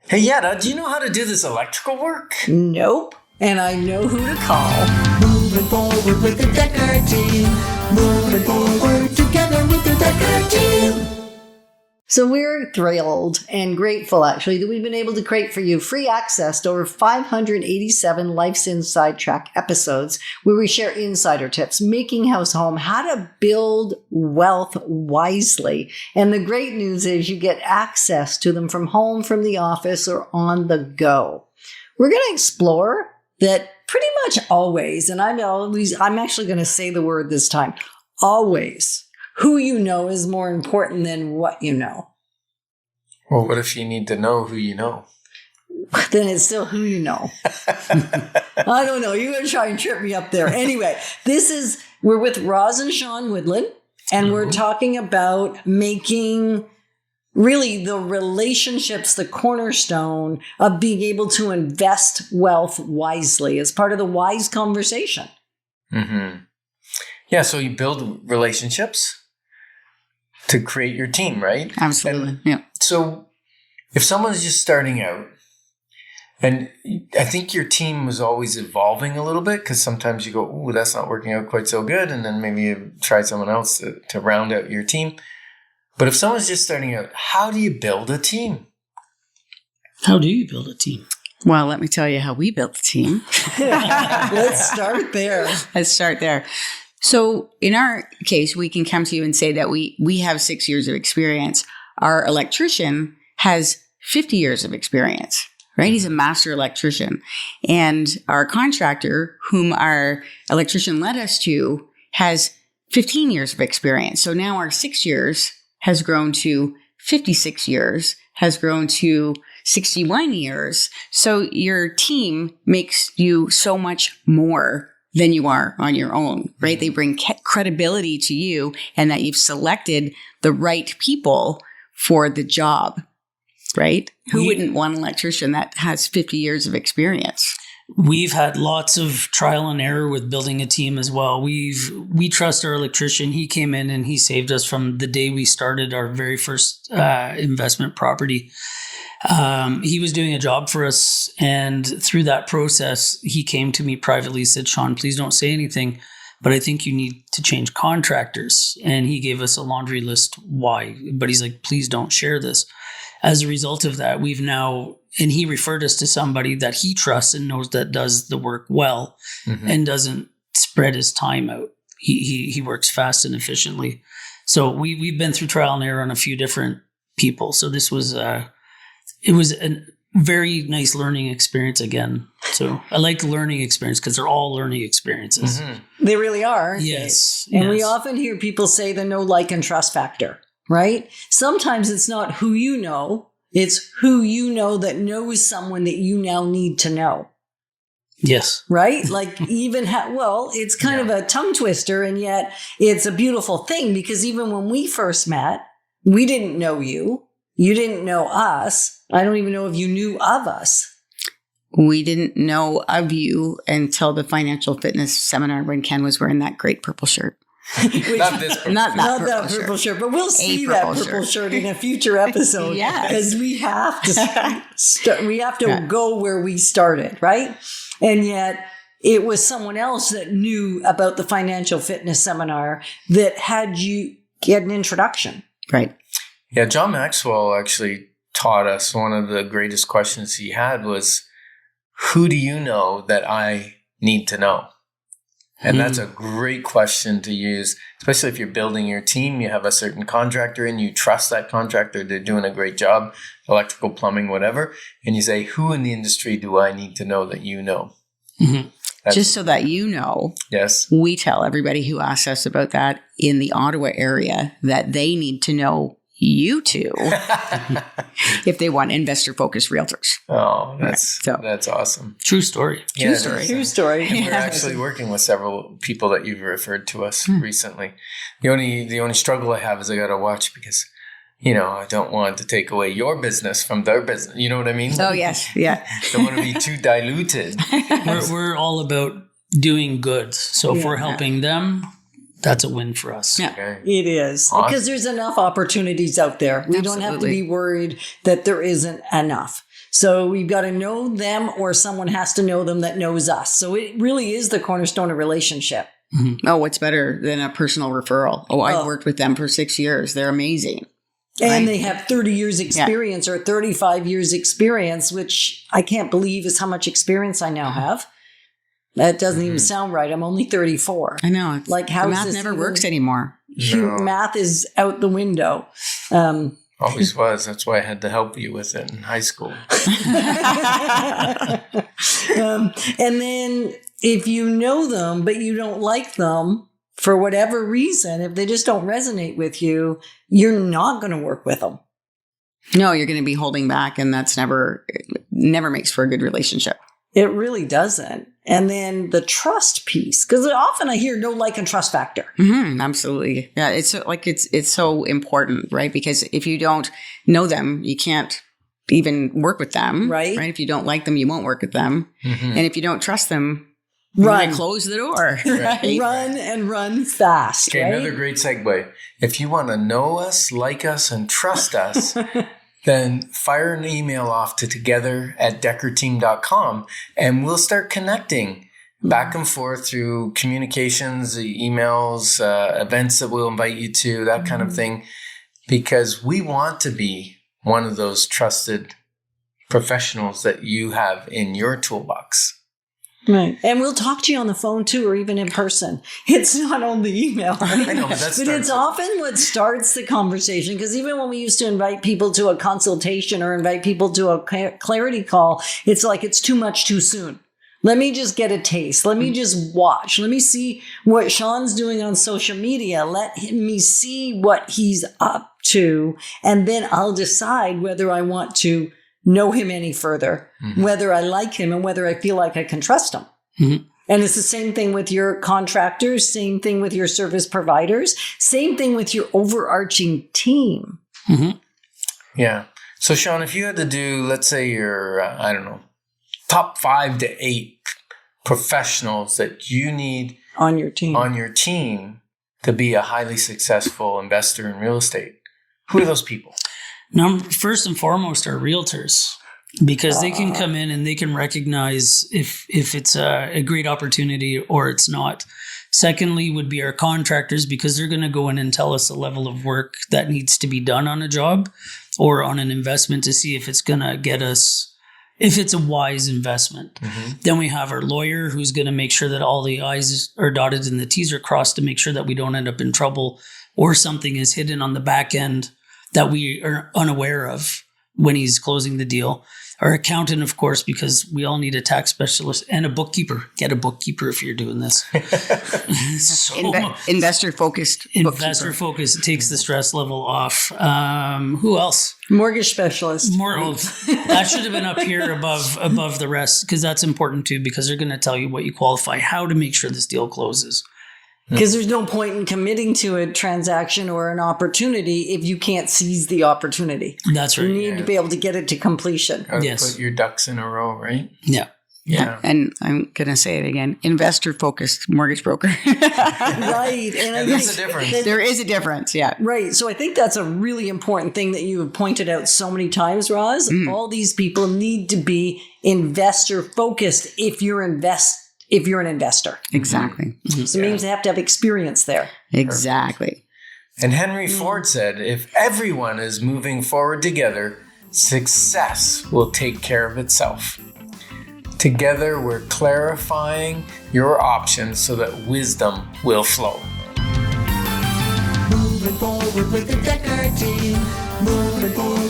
Hey, Yetta, do you know how to do this electrical work? Nope. And I know who to call. Moving forward with the Dekker Team. Moving forward together with the Dekker Team. So we're thrilled and grateful, actually, that we've been able to create for you free access to over 587 Life's Inside Track episodes where we share insider tips, making house home, how to build wealth wisely. And the great news is you get access to them from home, from the office, or on the go. We're going to explore that pretty much always, and I'm actually going to say the word this time, always. Who you know is more important than what you know. Well, what if you need to know who you know? Then it's still who you know. I don't know. You're going to try and trip me up there. Anyway, we're with Roz and Sean Woodland, and we're talking about making really the relationships the cornerstone of being able to invest wealth wisely as part of the wise conversation. Mm-hmm. Yeah, so you build relationships to create your team, right? Absolutely. Yeah. So if someone's just starting out, and I think your team was always evolving a little bit because sometimes you go, "Ooh, that's not working out quite so good," and then maybe you try someone else to round out your team. But if someone's just starting out, how do you build a team? How do you build a team? Well, let me tell you how we built the team. Let's start there. Let's start there. So in our case, we can come to you and say that we have 6 years of experience. Our electrician has 50 years of experience, right? He's a master electrician. And our contractor, whom our electrician led us to, has 15 years of experience. So now our 6 years has grown to 56 years, has grown to 61 years. So your team makes you so much more than you are on your own, right? They bring credibility to you and that you've selected the right people for the job, right? Who wouldn't want an electrician that has 50 years of experience? We've had lots of trial and error with building a team as well. We trust our electrician. He came in and he saved us from the day we started our very first investment property. He was doing a job for us, and through that process, he came to me privately, said, "Sean, please don't say anything, but I think you need to change contractors." And he gave us a laundry list why, but he's like, "Please don't share this." As a result of that, and he referred us to somebody that he trusts and knows that does the work well and doesn't spread his time out. He works fast and efficiently. So we've been through trial and error on a few different people. So this was it was a very nice learning experience again. So I like learning experience because they're all learning experiences. Mm-hmm. They really are. Yes. And we often hear people say the know, like, and trust factor, right? Sometimes it's not who you know, it's who you know that knows someone that you now need to know. Yes. Right? Like it's kind of a tongue twister, and yet it's a beautiful thing because even when we first met, we didn't know you. You didn't know us. I don't even know if you knew of us. We didn't know of you until the financial fitness seminar when Ken was wearing that great purple shirt. Not this purple Not Not that purple shirt, but we'll see that purple shirt in a future episode. Yes. Because we have to go where we started, right? And yet it was someone else that knew about the financial fitness seminar that had you get an introduction. Right. Yeah, John Maxwell actually taught us one of the greatest questions he had was, who do you know that I need to know? And that's a great question to use, especially if you're building your team. You have a certain contractor and you trust that contractor. They're doing a great job, electrical, plumbing, whatever. And you say, who in the industry do I need to know that you know? Mm-hmm. Just so that you know, yes, we tell everybody who asks us about that in the Ottawa area that they need to know you too if they want investor-focused realtors. Oh, that's awesome. True story. True story. And we're actually working with several people that you've referred to us recently. The only struggle I have is I got to watch because, I don't want to take away your business from their business. You know what I mean? Oh, yes. Yeah. Don't want to be too diluted. We're all about doing good. So if we're helping them, that's a win for us. Yeah. Okay. It is. Because there's enough opportunities out there. We don't have to be worried that there isn't enough. So we've got to know them, or someone has to know them that knows us. So it really is the cornerstone of relationship. Mm-hmm. Oh, what's better than a personal referral? Oh, I've worked with them for 6 years. They're amazing. And they have 30 years experience or 35 years experience, which I can't believe is how much experience I now have. That doesn't even sound right. I'm only 34. I know. It's, like, how the is math this never even- works anymore. No. Math is out the window. Always was. That's why I had to help you with it in high school. And then if you know them, but you don't like them for whatever reason, if they just don't resonate with you, you're not going to work with them. No, you're going to be holding back, and that's never makes for a good relationship. It really doesn't. And then the trust piece, because often I hear no like and trust factor. Mm-hmm, absolutely. Yeah. It's so important, right? Because if you don't know them, you can't even work with them. Right. If you don't like them, you won't work with them. Mm-hmm. And if you don't trust them, Run. close the door. Right. Run and run fast. Okay, right? another great segue. If you want to know us, like us, and trust us, then fire an email off to together@dekkerteam.com, and we'll start connecting back and forth through communications, emails, events that we'll invite you to, that kind of thing, because we want to be one of those trusted professionals that you have in your toolbox. Right. And we'll talk to you on the phone too, or even in person. It's not only email. Right? I know, but It's often what starts the conversation. Because even when we used to invite people to a consultation or invite people to a clarity call, it's like it's too much too soon. Let me just get a taste. Let me just watch. Let me see what Sean's doing on social media. Let me see what he's up to. And then I'll decide whether I want to know him any further, whether I like him and whether I feel like I can trust him. Mm-hmm. And it's the same thing with your contractors, same thing with your service providers, same thing with your overarching team. Mm-hmm. Yeah. So, Sean, if you had to do, let's say your, top 5 to 8 professionals that you need On your team. to be a highly successful investor in real estate, who are those people? First and foremost are realtors, because they can come in and they can recognize if it's a great opportunity or it's not. Secondly would be our contractors, because they're going to go in and tell us the level of work that needs to be done on a job or on an investment to see if it's going to get us, if it's a wise investment. Mm-hmm. Then we have our lawyer, who's going to make sure that all the I's are dotted and the T's are crossed to make sure that we don't end up in trouble or something is hidden on the back end that we are unaware of when he's closing the deal. Our accountant, of course, because we all need a tax specialist and a bookkeeper. Get a bookkeeper if you're doing this. Investor focused. Investor focused. It takes the stress level off. Who else? Mortgage specialist. That should have been up here above the rest, because that's important too, because they're going to tell you what you qualify, how to make sure this deal closes. Because there's no point in committing to a transaction or an opportunity if you can't seize the opportunity. That's right. You need to be able to get it to completion. Put your ducks in a row, right? Yeah. Yeah. And I'm going to say it again, investor focused mortgage broker. Right. And There's a difference. There is a difference. Yeah. Right. So I think that's a really important thing that you have pointed out so many times, Roz. All these people need to be investor focused if you're an investor. Exactly. So it means they have to have experience there. Exactly. And Henry Ford said, if everyone is moving forward together, success will take care of itself. Together, we're clarifying your options so that wisdom will flow. Moving forward with the Dekker Team. Moving forward.